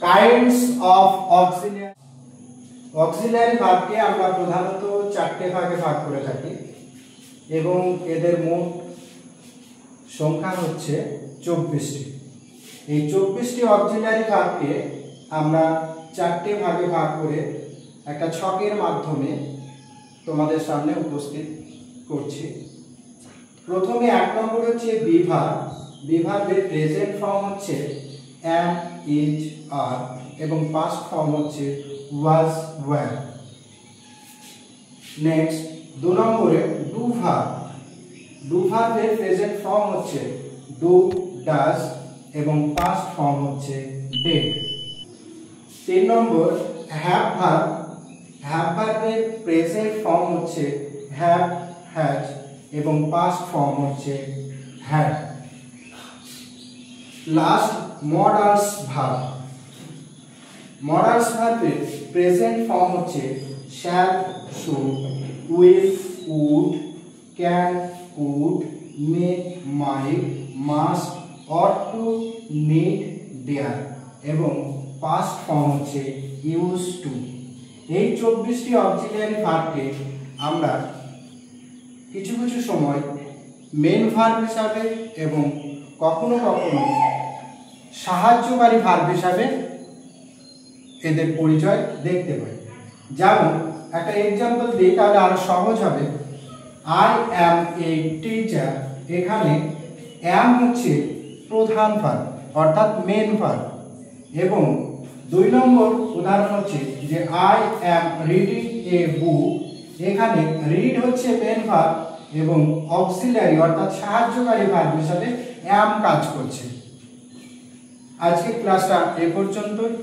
Kinds of auxiliary ভার্বকে আমরা প্রধানত চারটে ভাগে ভাগ করে থাকি এবং এদের মোট সংখ্যা হচ্ছে 24টি। এই 24টি অক্সিলিয়ারি ভার্বকে আমরা চারটে ভাগে ভাগ করে একটা ছকের মাধ্যমে তোমাদের সামনে উপস্থিত করছি। প্রথমে 1 নম্বর হচ্ছে বি ভার্ব। বি ভার্বের প্রেজেন্ট ফর্ম হচ্ছে am, is, are এবং পাস্ট ফর্ম হচ্ছে was, were। নেক্সট 2 নম্বরে ডু ভার্ব। ডু ভার্বের প্রেজেন্ট ফর্ম হচ্ছে ডু, ডাজ এবং পাস্ট ফর্ম হচ্ছে did। 3 নম্বর হ্যাভ ভার্ব। হ্যাভ ভার্বের প্রেজেন্ট ফর্ম হচ্ছে হ্যাভ, হ্যাজ এবং পাস্ট ফর্ম হচ্ছে had. Last modals verb. Modals ভার্বের প্রেজেন্ট ফর্ম হচ্ছে shall, should, will, would, can, could, may, might, must, ought to, need, dare এবং past form হচ্ছে use to. এই 24টি auxiliary ভার্বকে আমরা কিছু কিছু সময় মেন ভার্ব হিসাবে এবং কখনো কখনো সাহায্যকারী ভার্ব হিসাবে এদের পরিচয় দেখতে পাই। যেমন একটা এক্সাম্পল দিই তাহলে আরো সহজ হবে। I am a teacher. এখানে অ্যাম হচ্ছে প্রধান ভার্ব অর্থাৎ মেন ভার্ব এবং 2 নম্বর উদাহরণ হচ্ছে যে আই অ্যাম রিডিং এ বুক। এখানে রিড হচ্ছে মেন ভার্ব এবং অক্সিলিয়ারি অর্থাৎ সাহায্যকারী ভার্ব হিসাবে অ্যাম কাজ করছে। আজকে ক্লাসটা এ পর্যন্তই।